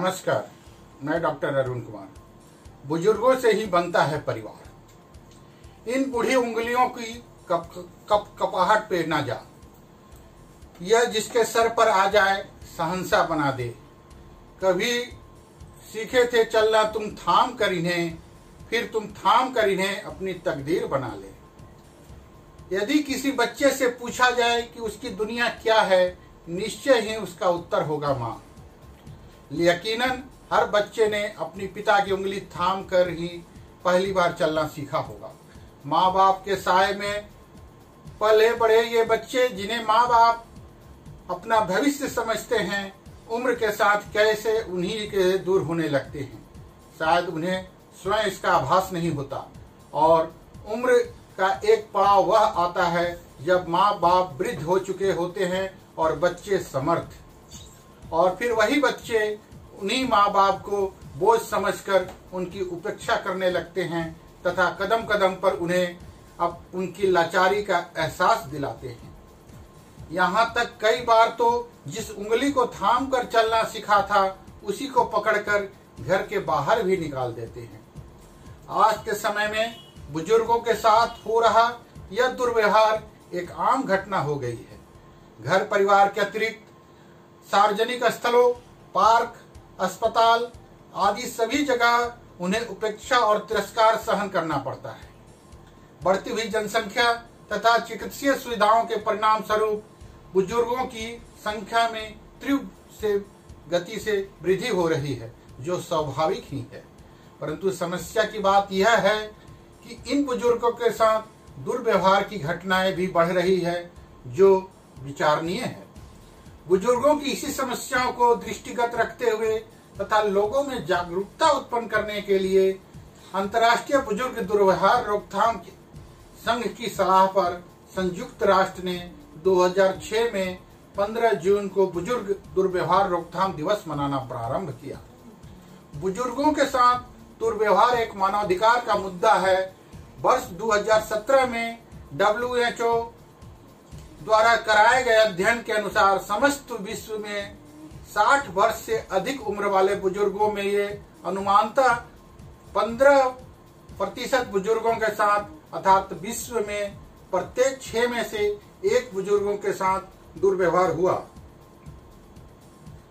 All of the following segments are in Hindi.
नमस्कार, मैं डॉक्टर अरुण कुमार। बुजुर्गों से ही बनता है परिवार। इन बूढ़ी उंगलियों की कपाहट पे ना जा। यह जिसके सर पर आ जाए शहंशाह बना दे। कभी सीखे थे चलना तुम थाम कर इन्हें, फिर तुम थाम कर इन्हें अपनी तकदीर बना ले। यदि किसी बच्चे से पूछा जाए कि उसकी दुनिया क्या है, निश्चय ही उसका उत्तर होगा माँ। यकीनन हर बच्चे ने अपनी पिता की उंगली थाम कर ही पहली बार चलना सीखा होगा। माँ बाप के साए में पले बड़े ये बच्चे, जिन्हें माँ बाप अपना भविष्य समझते हैं, उम्र के साथ कैसे उन्हीं के दूर होने लगते हैं। शायद उन्हें स्वयं इसका आभास नहीं होता। और उम्र का एक पड़ाव वह आता है जब माँ बाप वृद्ध हो चुके होते हैं और बच्चे समर्थ, और फिर वही बच्चे उन्हीं माँ बाप को बोझ समझकर उनकी उपेक्षा करने लगते हैं तथा कदम कदम पर उन्हें अब उनकी लाचारी का एहसास दिलाते हैं। यहाँ तक कई बार तो जिस उंगली को थाम कर चलना सिखा था, उसी को पकड़कर घर के बाहर भी निकाल देते हैं। आज के समय में बुजुर्गों के साथ हो रहा यह दुर्व्यवहार एक आम घटना हो गई है। घर परिवार के अतिरिक्त सार्वजनिक स्थलों, पार्क, अस्पताल आदि सभी जगह उन्हें उपेक्षा और तिरस्कार सहन करना पड़ता है। बढ़ती हुई जनसंख्या तथा चिकित्सीय सुविधाओं के परिणाम स्वरूप बुजुर्गों की संख्या में तीव्र गति से वृद्धि हो रही है, जो स्वाभाविक ही है। परंतु समस्या की बात यह है कि इन बुजुर्गों के साथ दुर्व्यवहार की घटनाएं भी बढ़ रही है, जो विचारणीय है। बुजुर्गों की इसी समस्याओं को दृष्टिगत रखते हुए तथा लोगों में जागरूकता उत्पन्न करने के लिए अंतर्राष्ट्रीय बुजुर्ग दुर्व्यवहार रोकथाम संघ की सलाह पर संयुक्त राष्ट्र ने 2006 में 15 जून को बुजुर्ग दुर्व्यवहार रोकथाम दिवस मनाना प्रारंभ किया। बुजुर्गों के साथ दुर्व्यवहार एक मानवाधिकार का मुद्दा है। वर्ष 2017 में WHO द्वारा कराए गए अध्ययन के अनुसार समस्त विश्व में 60 वर्ष से अधिक उम्र वाले बुजुर्गों में ये अनुमानतः 15% बुजुर्गों के साथ, अर्थात विश्व में प्रत्येक 6 में से 1 बुजुर्गों के साथ दुर्व्यवहार हुआ।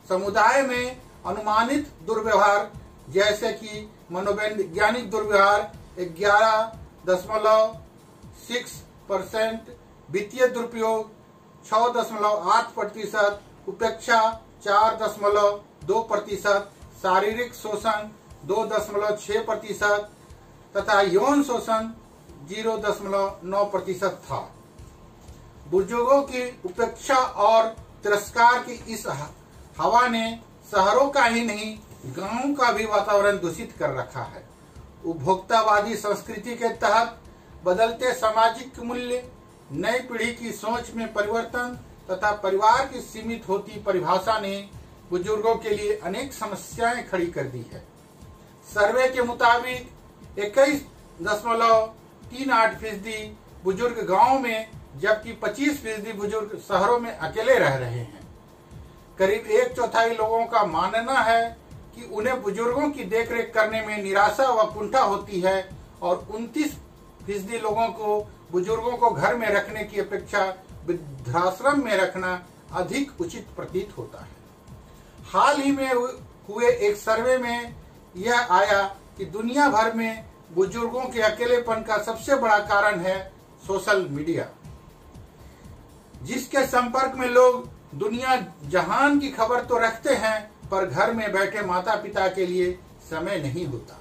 समुदाय में अनुमानित दुर्व्यवहार जैसे कि मनोवैज्ञानिक दुर्व्यवहार 11.6%, वित्तीय दुरुपयोग 6.8%, उपेक्षा 4.2%, शारीरिक शोषण 2.6% तथा यौन शोषण 0.9% था। बुजुर्गों की उपेक्षा और तिरस्कार की इस हवा ने शहरों का ही नहीं, गांवों का भी वातावरण दूषित कर रखा है। उपभोक्तावादी संस्कृति के तहत बदलते सामाजिक मूल्य, नई पीढ़ी की सोच में परिवर्तन तथा परिवार की सीमित होती परिभाषा ने बुजुर्गों के लिए अनेक समस्याएं खड़ी कर दी है। सर्वे के मुताबिक 21.38% बुजुर्ग गांवों में, जबकि 25% बुजुर्ग शहरों में अकेले रह रहे हैं। करीब 1/4 लोगों का मानना है कि उन्हें बुजुर्गों की देखरेख करने में निराशा व कुंठा होती है, और 29% लोगों को बुजुर्गों को घर में रखने की अपेक्षा वृद्धाश्रम में रखना अधिक उचित प्रतीत होता है। हाल ही में हुए एक सर्वे में यह आया कि दुनिया भर में बुजुर्गों के अकेलेपन का सबसे बड़ा कारण है सोशल मीडिया, जिसके संपर्क में लोग दुनिया जहान की खबर तो रखते हैं, पर घर में बैठे माता पिता के लिए समय नहीं होता।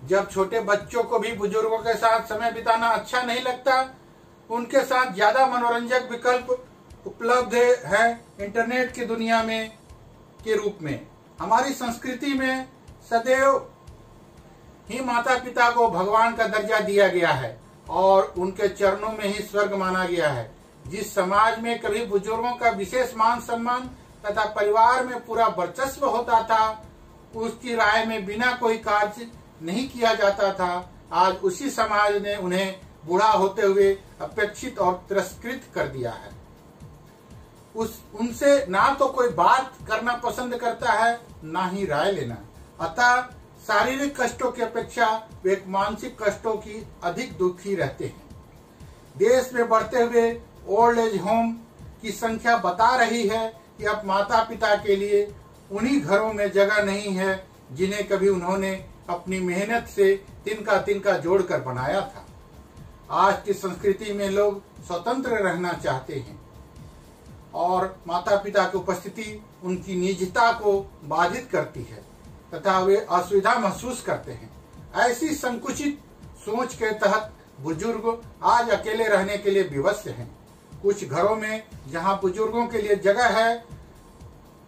जब छोटे बच्चों को भी बुजुर्गों के साथ समय बिताना अच्छा नहीं लगता, उनके साथ ज्यादा मनोरंजक विकल्प उपलब्ध है इंटरनेट की दुनिया में के रूप में। हमारी संस्कृति में सदैव ही माता पिता को भगवान का दर्जा दिया गया है और उनके चरणों में ही स्वर्ग माना गया है। जिस समाज में कभी बुजुर्गों का विशेष मान सम्मान तथा परिवार में पूरा वर्चस्व होता था, उसकी राय में बिना कोई कार्य नहीं किया जाता था, आज उसी समाज ने उन्हें बूढ़ा होते हुए अपेक्षित और तिरस्कृत कर दिया है। उनसे ना तो कोई बात करना पसंद करता है, ना ही राय लेना। अतः शारीरिक कष्टों की अपेक्षा वे मानसिक कष्टों की अधिक दुखी रहते हैं। देश में बढ़ते हुए ओल्ड एज होम की संख्या बता रही है कि अब माता पिता के लिए उन्हीं घरों में जगह नहीं है जिन्हें कभी उन्होंने अपनी मेहनत से तिनका तिनका जोड़कर बनाया था। आज की संस्कृति में लोग स्वतंत्र रहना चाहते हैं और माता पिता की उपस्थिति उनकी निजता को बाधित करती है तथा वे असुविधा महसूस करते हैं। ऐसी संकुचित सोच के तहत बुजुर्ग आज अकेले रहने के लिए विवश हैं। कुछ घरों में जहां बुजुर्गों के लिए जगह है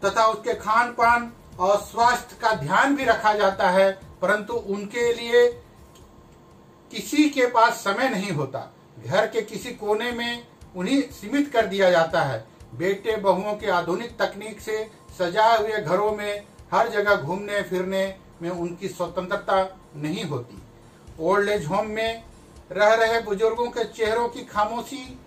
तथा उसके खान पान और स्वास्थ्य का ध्यान भी रखा जाता है, परंतु उनके लिए किसी के पास समय नहीं होता। घर के किसी कोने में उन्हें सीमित कर दिया जाता है। बेटे बहुओं के आधुनिक तकनीक से सजाए हुए घरों में हर जगह घूमने फिरने में उनकी स्वतंत्रता नहीं होती। ओल्ड एज होम में रह रहे बुजुर्गों के चेहरों की खामोशी,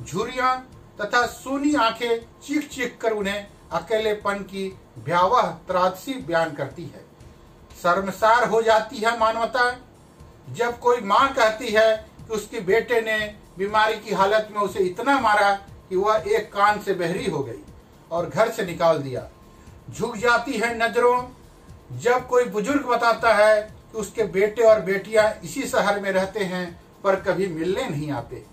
झुर्रियां तथा सूनी आंखें चीख चीख कर उन्हें अकेलेपन की भयावह त्रासदी बयान करती है। शर्मसार हो जाती है मानवता जब कोई मां कहती है कि उसके बेटे ने बीमारी की हालत में उसे इतना मारा कि वह एक कान से बहरी हो गई और घर से निकाल दिया। झुक जाती है नजरों जब कोई बुजुर्ग बताता है कि उसके बेटे और बेटियां इसी शहर में रहते हैं पर कभी मिलने नहीं आते,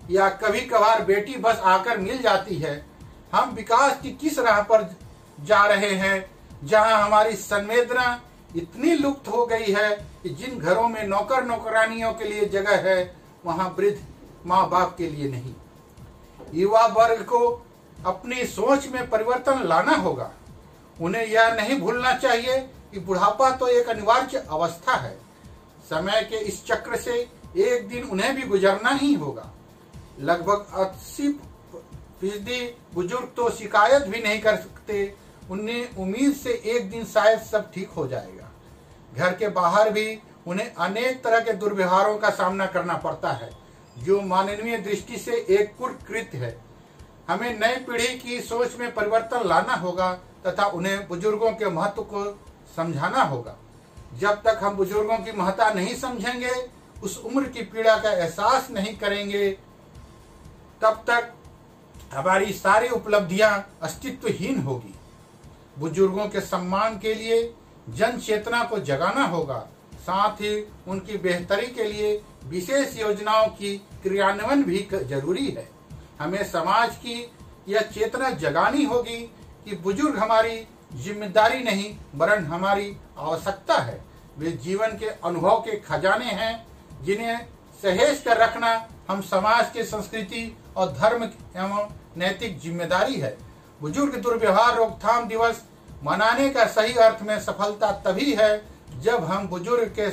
या कभी कभार बेटी बस आकर मिल जाती है। हम विकास की किस राह पर जा रहे हैं जहां हमारी संवेदना इतनी लुप्त हो गई है कि जिन घरों में नौकर नौकरानियों के लिए जगह है वहां वृद्ध माँ बाप के लिए नहीं। युवा वर्ग को अपनी सोच में परिवर्तन लाना होगा। उन्हें यह नहीं भूलना चाहिए कि बुढ़ापा तो एक अनिवार्य अवस्था है। समय के इस चक्र से एक दिन उन्हें भी गुजरना ही होगा। लगभग 80% बुजुर्ग तो शिकायत भी नहीं कर सकते। उन्हें उम्मीद से एक दिन शायद सब ठीक हो जाएगा। घर के बाहर भी उन्हें अनेक तरह के दुर्व्यवहारों का सामना करना पड़ता है जो मानवीय दृष्टि से एक कुकृत्य है। हमें नई पीढ़ी की सोच में परिवर्तन लाना होगा तथा उन्हें बुजुर्गों के महत्व को समझाना होगा। जब तक हम बुजुर्गों की महत्ता नहीं समझेंगे, उस उम्र की पीड़ा का एहसास नहीं करेंगे, तब तक हमारी सारी उपलब्धियां अस्तित्वहीन होगी। बुजुर्गों के सम्मान के लिए जन चेतना को जगाना होगा। साथ ही उनकी बेहतरी के लिए विशेष योजनाओं की क्रियान्वयन भी जरूरी है। हमें समाज की यह चेतना जगानी होगी कि बुजुर्ग हमारी जिम्मेदारी नहीं वरन हमारी आवश्यकता है। वे जीवन के अनुभव के खजाने हैं जिन्हें सहेज कर रखना हम समाज के संस्कृति और धर्म एवं नैतिक जिम्मेदारी है। बुजुर्ग दुर्व्यवहार रोकथाम दिवस मनाने का सही अर्थ में सफलता तभी है जब हम बुजुर्ग के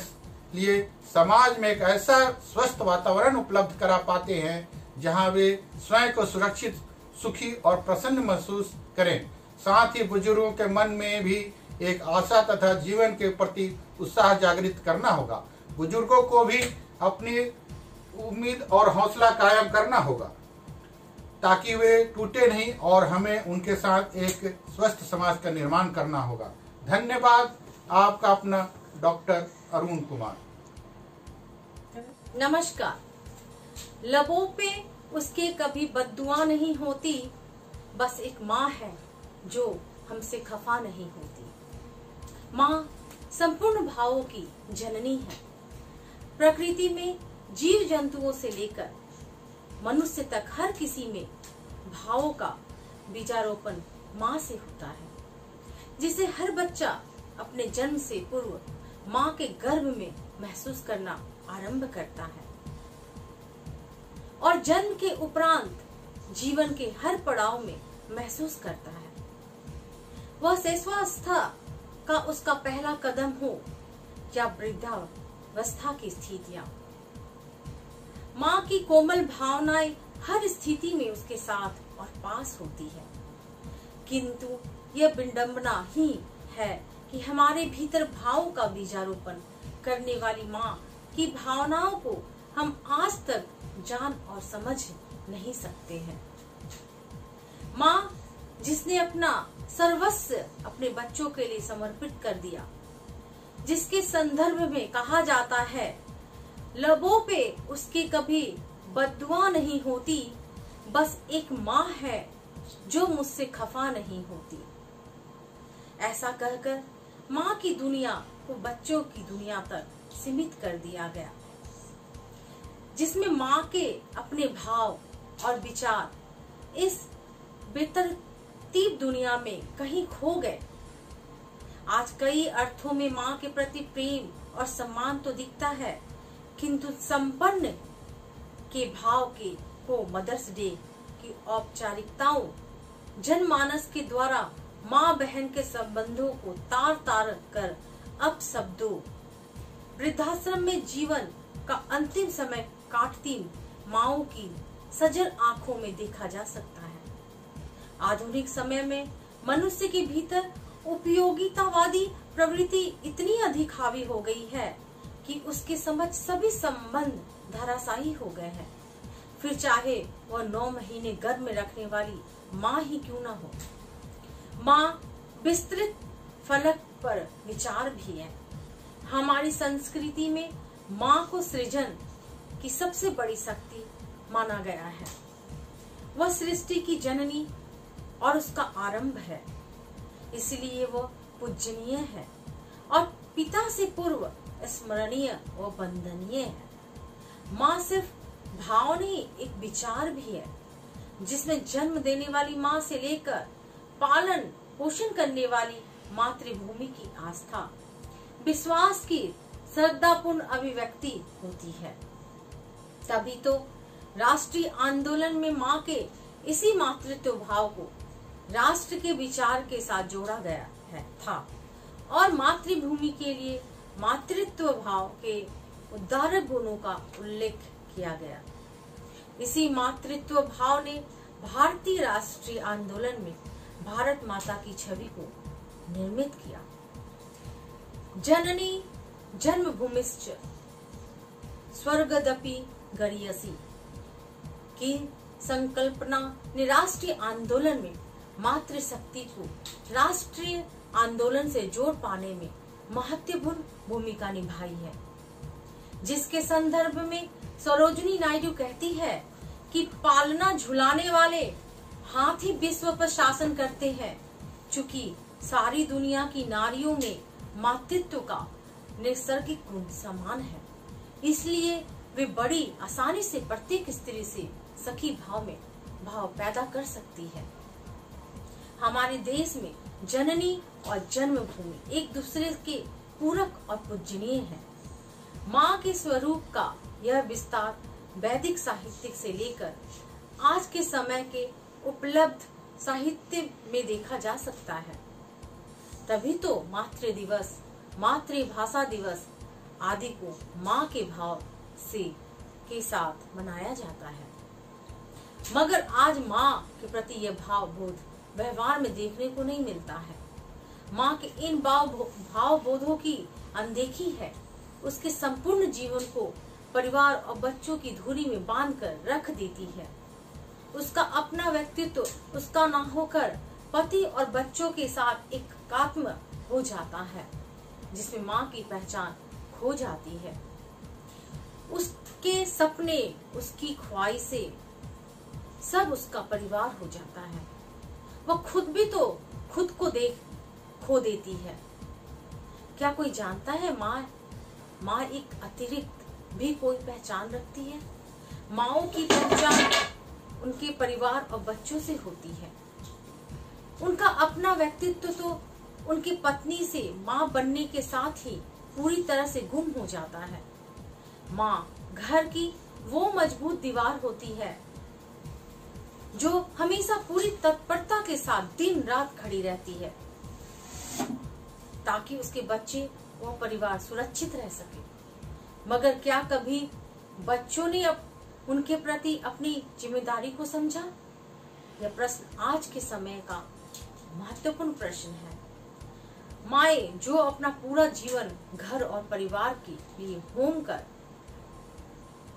लिए समाज में एक ऐसा स्वस्थ वातावरण उपलब्ध करा पाते हैं जहां वे स्वयं को सुरक्षित, सुखी और प्रसन्न महसूस करें। साथ ही बुजुर्गों के मन में भी एक आशा तथा जीवन के प्रति उत्साह जागृत करना होगा। बुजुर्गों को भी अपनी उम्मीद और हौसला कायम करना होगा ताकि वे टूटे नहीं और हमें उनके साथ एक स्वस्थ समाज का निर्माण करना होगा। धन्यवाद। आपका अपना डॉक्टर अरुण कुमार। नमस्कार। लबों पे उसके कभी बद्दुआ नहीं होती, बस एक माँ है जो हमसे खफा नहीं होती। माँ संपूर्ण भावों की जननी है। प्रकृति में जीव जंतुओं से लेकर मनुष्य तक हर किसी में भावों का बीजारोपण माँ से होता है, जिसे हर बच्चा अपने जन्म से पूर्व माँ के गर्भ में महसूस करना आरंभ करता है और जन्म के उपरांत जीवन के हर पड़ाव में महसूस करता है। वह शैशवावस्था का उसका पहला कदम हो या वृद्धावस्था की स्थितियां, माँ की कोमल भावनाएं हर स्थिति में उसके साथ और पास होती है। किंतु यह विडंबना ही है कि हमारे भीतर भावों का बीजारोपण करने वाली माँ की भावनाओं को हम आज तक जान और समझ नहीं सकते हैं। माँ जिसने अपना सर्वस्व अपने बच्चों के लिए समर्पित कर दिया, जिसके संदर्भ में कहा जाता है लबों पे उसकी कभी बद्दुआ नहीं होती, बस एक माँ है जो मुझसे खफा नहीं होती। ऐसा कहकर माँ की दुनिया को बच्चों की दुनिया तक सीमित कर दिया गया, जिसमें माँ के अपने भाव और विचार इस बेतरतीब दुनिया में कहीं खो गए। आज कई अर्थों में माँ के प्रति प्रेम और सम्मान तो दिखता है, किंतु संपन्न के भाव के को मदर्स डे की औपचारिकताओं जनमानस के द्वारा माँ बहन के संबंधों को तार तार कर अब शब्दों वृद्धाश्रम में जीवन का अंतिम समय काटती माँओं की सजल आंखों में देखा जा सकता है। आधुनिक समय में मनुष्य के भीतर उपयोगितावादी प्रवृत्ति इतनी अधिक हावी हो गई है कि उसके समझ सभी संबंध धराशायी हो गए हैं, फिर चाहे वह 9 महीने गर्भ में रखने वाली माँ ही क्यों न हो। माँ विस्तृत फलक पर विचार भी है। हमारी संस्कृति में माँ को सृजन की सबसे बड़ी शक्ति माना गया है। वह सृष्टि की जननी और उसका आरंभ है, इसलिए वह पूजनीय है और पिता से पूर्व स्मरणीय व वंदनीय है। माँ सिर्फ भाव नहीं, एक विचार भी है, जिसमें जन्म देने वाली माँ से लेकर पालन पोषण करने वाली मातृभूमि की आस्था विश्वास की श्रद्धापूर्ण अभिव्यक्ति होती है। तभी तो राष्ट्रीय आंदोलन में माँ के इसी मातृत्व भाव को राष्ट्र के विचार के साथ जोड़ा गया था और मातृभूमि के लिए मातृत्व भाव के उदार गुणों का उल्लेख किया गया। इसी मातृत्व भाव ने भारतीय राष्ट्रीय आंदोलन में भारत माता की छवि को निर्मित किया। जननी जन्मभूमिश्च स्वर्गदपि गरीयसी की संकल्पना ने राष्ट्रीय आंदोलन में मातृशक्ति को राष्ट्रीय आंदोलन से जोड़ पाने में महत्वपूर्ण भूमिका निभाई है, जिसके संदर्भ में सरोजिनी नायडू कहती है कि पालना झुलाने वाले हाथ ही विश्व पर शासन करते हैं, चूंकि सारी दुनिया की नारियों में मातृत्व का नैसर्गिक गुण समान है, इसलिए वे बड़ी आसानी से प्रत्येक स्त्री से सखी भाव में भाव पैदा कर सकती है। हमारे देश में जननी और जन्मभूमि एक दूसरे के पूरक और पूजनीय है। माँ के स्वरूप का यह विस्तार वैदिक साहित्य से लेकर आज के समय के उपलब्ध साहित्य में देखा जा सकता है। तभी तो मातृ दिवस, मातृभाषा दिवस आदि को माँ के भाव से के साथ मनाया जाता है। मगर आज माँ के प्रति यह भाव बोध व्यवहार में देखने को नहीं मिलता है। माँ के इन भाव बोधों की अनदेखी है, उसके संपूर्ण जीवन को परिवार और बच्चों की धुरी में बांधकर रख देती है। उसका अपना व्यक्तित्व उसका ना होकर पति और बच्चों के साथ एकात्म हो जाता है, जिसमें माँ की पहचान खो जाती है। उसके सपने, उसकी ख्वाहिशें सब उसका परिवार हो जाता है। वह खुद भी तो खुद को खो देती है। क्या कोई जानता है माँ एक अतिरिक्त भी कोई पहचान रखती है? माँओं की पहचान उनके परिवार और बच्चों से होती है। उनका अपना व्यक्तित्व तो उनकी पत्नी से माँ बनने के साथ ही पूरी तरह से गुम हो जाता है। माँ घर की वो मजबूत दीवार होती है जो हमेशा पूरी तत्परता के साथ दिन रात खड़ी रहती है ताकि उसके बच्चे व परिवार सुरक्षित रह सके। मगर क्या कभी बच्चों ने उनके प्रति अपनी जिम्मेदारी को समझा? यह प्रश्न आज के समय का महत्वपूर्ण प्रश्न है। माएं जो अपना पूरा जीवन घर और परिवार के लिए होम कर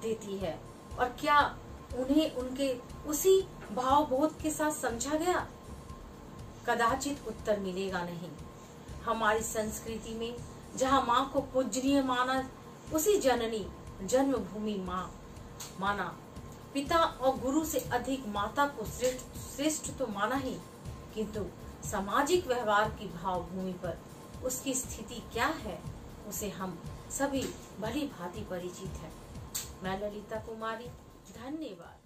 देती है, और क्या उन्हें उनके उसी भाव बोध के साथ समझा गया? कदाचित उत्तर मिलेगा नहीं। हमारी संस्कृति में जहाँ माँ को पूजनीय माना, उसी जननी जन्मभूमि माँ माना, पिता और गुरु से अधिक माता को श्रेष्ठ तो माना ही, किंतु सामाजिक व्यवहार की भाव भूमि पर उसकी स्थिति क्या है, उसे हम सभी भली भांति परिचित हैं। मैं ललिता कुमारी, धन्यवाद।